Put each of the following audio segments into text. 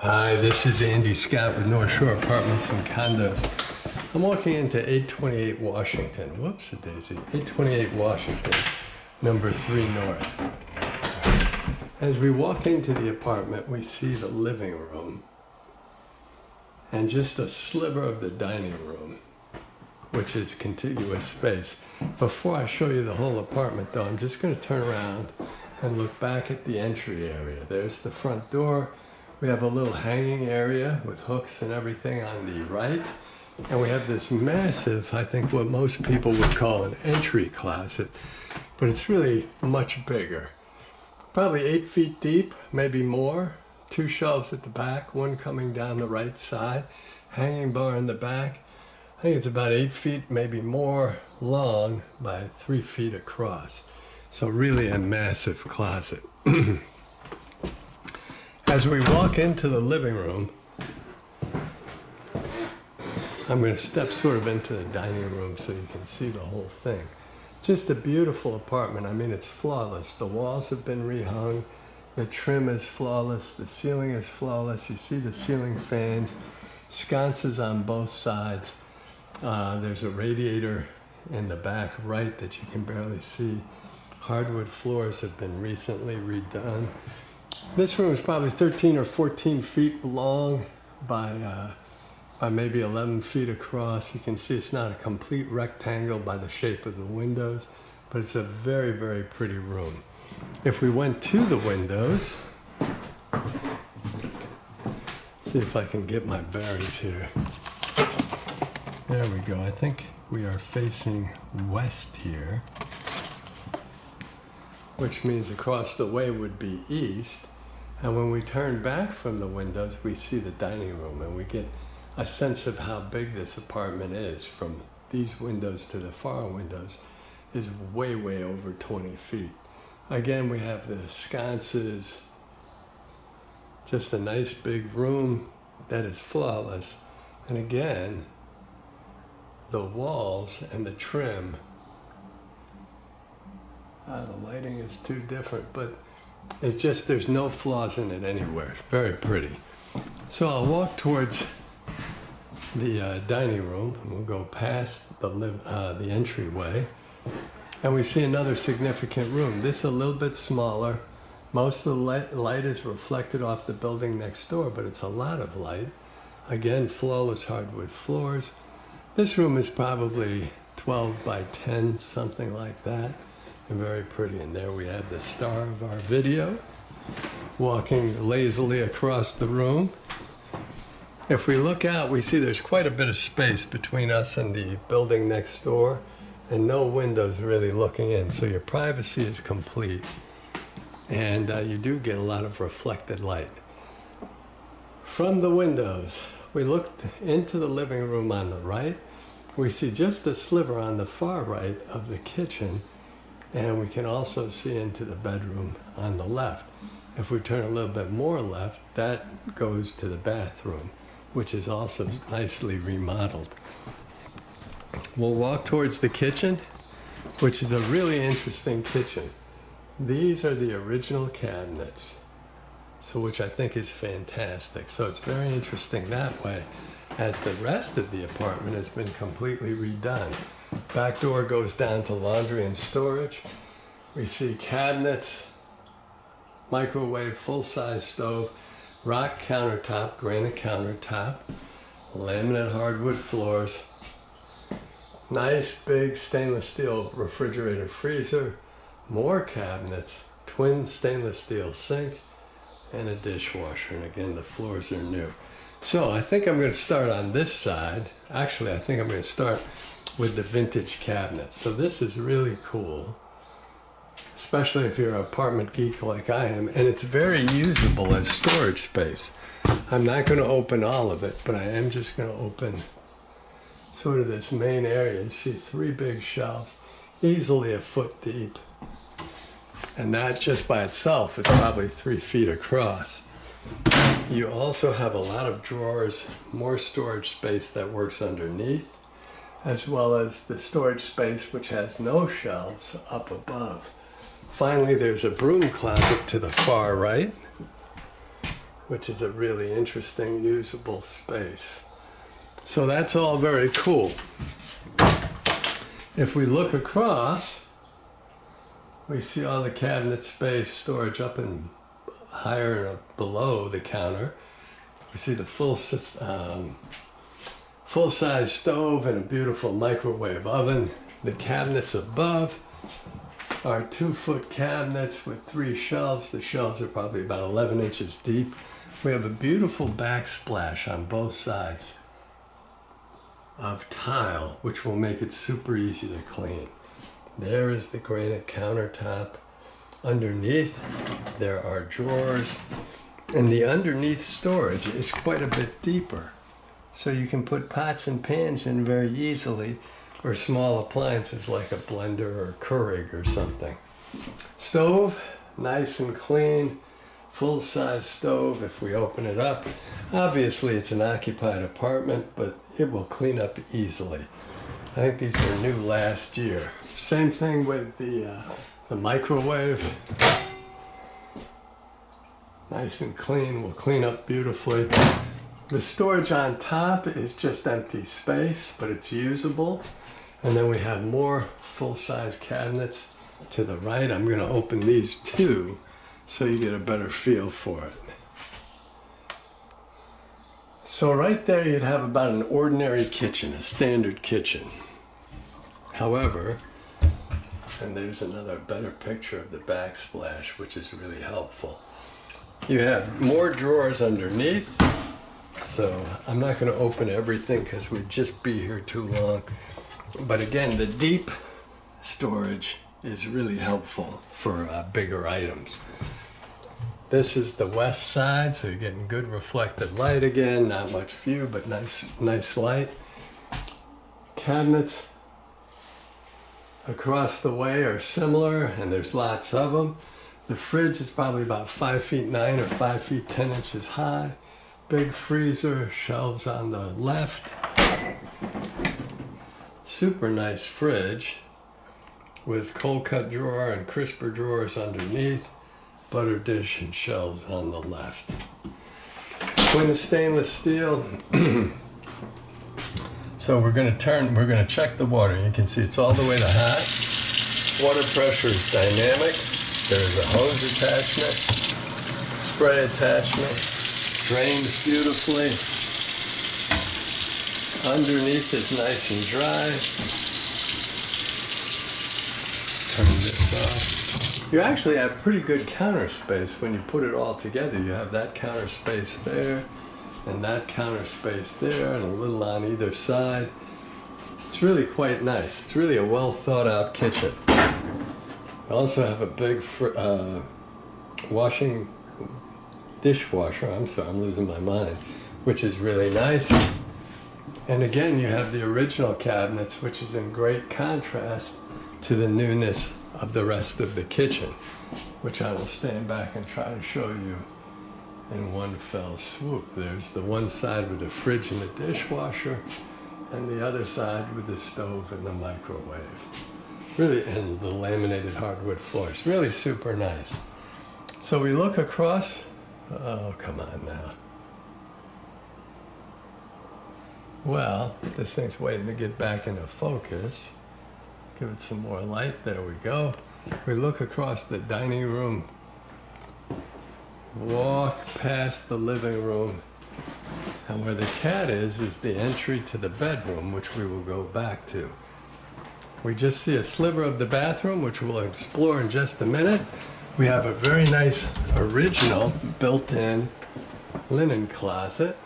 Hi, this is Andy Scott with North Shore Apartments and Condos. I'm walking into 828 Washington. Whoops, a daisy. 828 Washington, number 3 North. As we walk into the apartment, we see the living room and just a sliver of the dining room, which is contiguous space. Before I show you the whole apartment, though, I'm just going to turn around and look back at the entry area. There's the front door. We have a little hanging area with hooks and everything on the right. And we have this massive, I think what most people would call an entry closet, but it's really much bigger. Probably 8 feet deep, maybe more. 2 shelves at the back, one coming down the right side, hanging bar in the back. I think it's about 8 feet, maybe more long by 3 feet across. So really a massive closet. As we walk into the living room, I'm going to step sort of into the dining room so you can see the whole thing. Just a beautiful apartment. I mean, it's flawless. The walls have been rehung. The trim is flawless. The ceiling is flawless. You see the ceiling fans, sconces on both sides. There's a radiator in the back right that you can barely see. Hardwood floors have been recently redone. This room is probably 13 or 14 feet long by maybe 11 feet across. You can see it's not a complete rectangle by the shape of the windows, but it's a very, very pretty room. If we went to the windows, see if I can get my bearings here. There we go. I think we are facing west here, which means across the way would be east. And when we turn back from the windows, we see the dining room, and we get a sense of how big this apartment is. From these windows to the far windows is way, way over 20 feet. Again, we have the sconces, just a nice big room that is flawless. And again, the walls and the trim, the lighting is too different, but it's just, there's no flaws in it anywhere. It's very pretty. So I'll walk towards the dining room, and we'll go past the entryway, and we see another significant room. This is a little bit smaller. Most of the light is reflected off the building next door, but it's a lot of light. Again, flawless hardwood floors. This room is probably 12 by 10, something like that. And very pretty. And there we have the star of our video, walking lazily across the room. If we look out, we see there's quite a bit of space between us and the building next door, and no windows really looking in. So your privacy is complete, and you do get a lot of reflected light. From the windows, we looked into the living room on the right. We see just a sliver on the far right of the kitchen, and we can also see into the bedroom on the left. If we turn a little bit more left, that goes to the bathroom, which is also nicely remodeled. We'll walk towards the kitchen, which is a really interesting kitchen. These are the original cabinets, so which I think is fantastic. So it's very interesting that way, as the rest of the apartment has been completely redone. Back door goes down to laundry and storage. We see cabinets, microwave, full-size stove, rock countertop, granite countertop, laminate hardwood floors, nice big stainless steel refrigerator freezer, more cabinets, twin stainless steel sink, and a dishwasher. And again, the floors are new. So I think I'm going to start on this side. Actually, I think I'm going to start with the vintage cabinets. So this is really cool, especially if you're an apartment geek like I am, and it's very usable as storage space. I'm not going to open all of it, but I am just going to open sort of this main area. You see 3 big shelves, easily a foot deep, and that just by itself is probably 3 feet across. You also have a lot of drawers, more storage space that works underneath, as well as the storage space which has no shelves up above. Finally, there's a broom closet to the far right, which is a really interesting, usable space. So that's all very cool. If we look across, we see all the cabinet space, storage up and higher and below the counter. We see the full-size stove and a beautiful microwave oven. The cabinets above are 2-foot cabinets with 3 shelves. The shelves are probably about 11 inches deep. We have a beautiful backsplash on both sides of tile, which will make it super easy to clean. There is the granite countertop. Underneath, there are drawers, and the underneath storage is quite a bit deeper. So you can put pots and pans in very easily, or small appliances like a blender or Keurig or something. Stove, nice and clean, full-size stove. If we open it up, obviously it's an occupied apartment, but it will clean up easily. I think these were new last year. Same thing with the microwave. Nice and clean, will clean up beautifully. The storage on top is just empty space, but it's usable. And then we have more full-size cabinets to the right. I'm going to open these too, so you get a better feel for it. So right there you'd have about an ordinary kitchen, a standard kitchen. However, and there's another better picture of the backsplash, which is really helpful. You have more drawers underneath, so I'm not going to open everything because we'd just be here too long. But again, the deep storage is really helpful for bigger items. This is the west side, so you're getting good reflected light again. Not much view, but nice light. Cabinets across the way are similar, and there's lots of them. The fridge is probably about 5 feet 9 or 5 feet 10 inches high. Big freezer, shelves on the left. Super nice fridge with cold cut drawer and crisper drawers underneath. Butter dish and shelves on the left. Twin stainless steel. So we're going to check the water. You can see it's all the way to hot. Water pressure is dynamic. There's a hose attachment, spray attachment, drains beautifully. Underneath is nice and dry. Turn this off. You actually have pretty good counter space when you put it all together. You have that counter space there, and that counter space there, and a little on either side. It's really quite nice. It's really a well thought out kitchen. We also have a big dishwasher, I'm sorry, I'm losing my mind, which is really nice. And again, you have the original cabinets, which is in great contrast to the newness of the rest of the kitchen, which I will stand back and try to show you in one fell swoop. There's the one side with the fridge and the dishwasher, and the other side with the stove and the microwave. Really, and the laminated hardwood floors. Really super nice. So we look across. Oh, come on now. Well, this thing's waiting to get back into focus. Give it some more light. There we go. We look across the dining room, walk past the living room, and where the cat is the entry to the bedroom, which we will go back to. We just see a sliver of the bathroom, which we'll explore in just a minute. We have a very nice original built-in linen closet.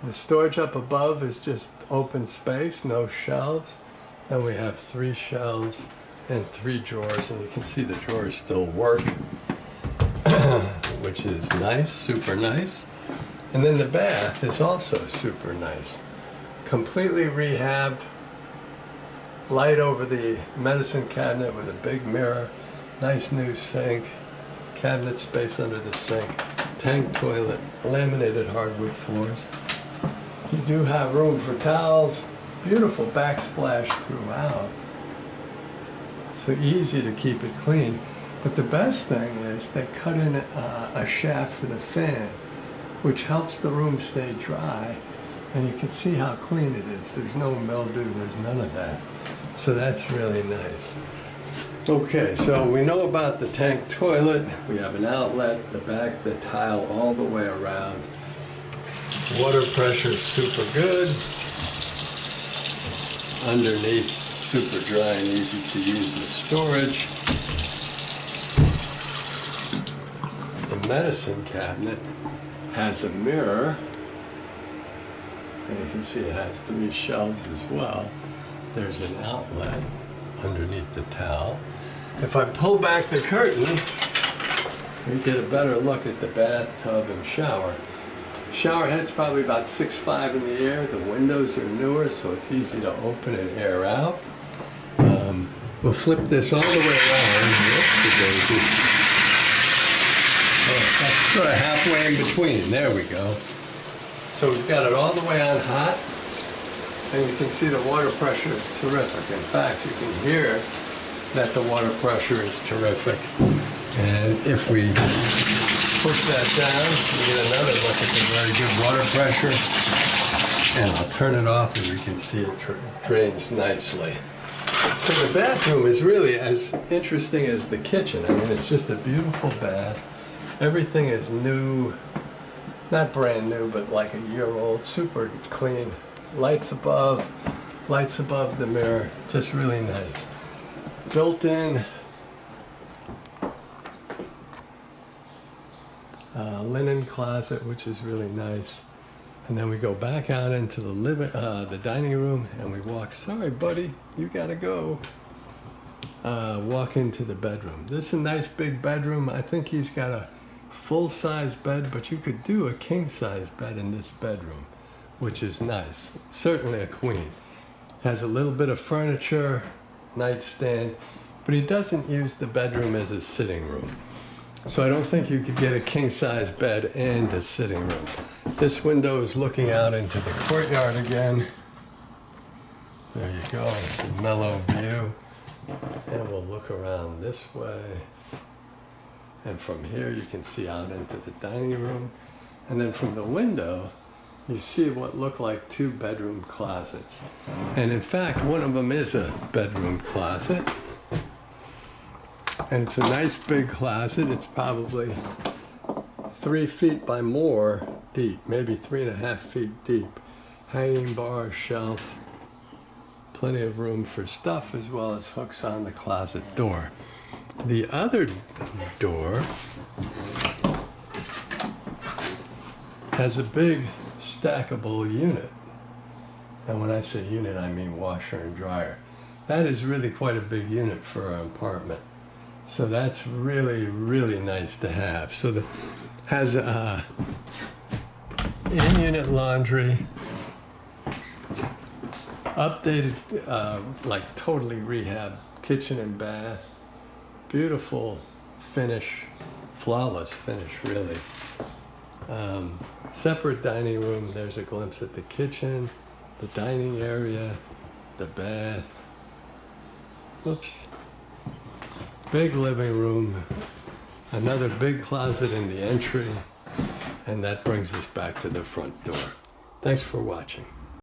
The storage up above is just open space, no shelves. Then we have 3 shelves and 3 drawers, and you can see the drawers still work, which is nice, super nice. And then the bath is also super nice. Completely rehabbed, light over the medicine cabinet with a big mirror, nice new sink, cabinet space under the sink, tank toilet, laminated hardwood floors. You do have room for towels. Beautiful backsplash throughout. So easy to keep it clean. But the best thing is they cut in a shaft for the fan, which helps the room stay dry. And you can see how clean it is. There's no mildew, there's none of that. So that's really nice. Okay, so we know about the tank toilet. We have an outlet, the back, the tile all the way around. Water pressure is super good. Underneath, super dry and easy to use the storage. The medicine cabinet has a mirror. And you can see it has 3 shelves as well. There's an outlet underneath the towel. If I pull back the curtain, we get a better look at the bathtub and shower. Shower head's probably about 6'5" in the air. The windows are newer, so it's easy to open and air out. We'll flip this all the way around. Oh, that's sort of halfway in between. There we go. So we've got it all the way on hot, and you can see the water pressure is terrific. In fact, you can hear that the water pressure is terrific. And if we push that down, we get another look at the very good water pressure. And I'll turn it off and we can see it drains nicely. So the bathroom is really as interesting as the kitchen. I mean, it's just a beautiful bath. Everything is new. Not brand new, but like a year old, super clean. Lights above the mirror, just really nice. Built-in linen closet, which is really nice. And then we go back out into the dining room, and we walk. Sorry, buddy, you gotta go. Walk into the bedroom. This is a nice big bedroom. I think he's got a full-size bed, but you could do a king-size bed in this bedroom, which is nice. Certainly a queen. Has a little bit of furniture, nightstand, but he doesn't use the bedroom as a sitting room. So I don't think you could get a king-size bed and a sitting room. This window is looking out into the courtyard again. There you go, it's a mellow view. And we'll look around this way. And from here you can see out into the dining room. And then from the window, you see what look like 2 bedroom closets. And in fact, one of them is a bedroom closet. And it's a nice big closet. It's probably 3 feet by more deep, maybe 3.5 feet deep. Hanging bar, shelf, plenty of room for stuff, as well as hooks on the closet door. The other door has a big stackable unit. And when I say unit, I mean washer and dryer. That is really quite a big unit for an apartment. So that's really, really nice to have. So it has a in-unit laundry, updated, like totally rehab kitchen and bath. Beautiful finish, flawless finish, really. Separate dining room. There's a glimpse at the kitchen, the dining area, the bath. Oops. Big living room. Another big closet in the entry. And that brings us back to the front door. Thanks for watching.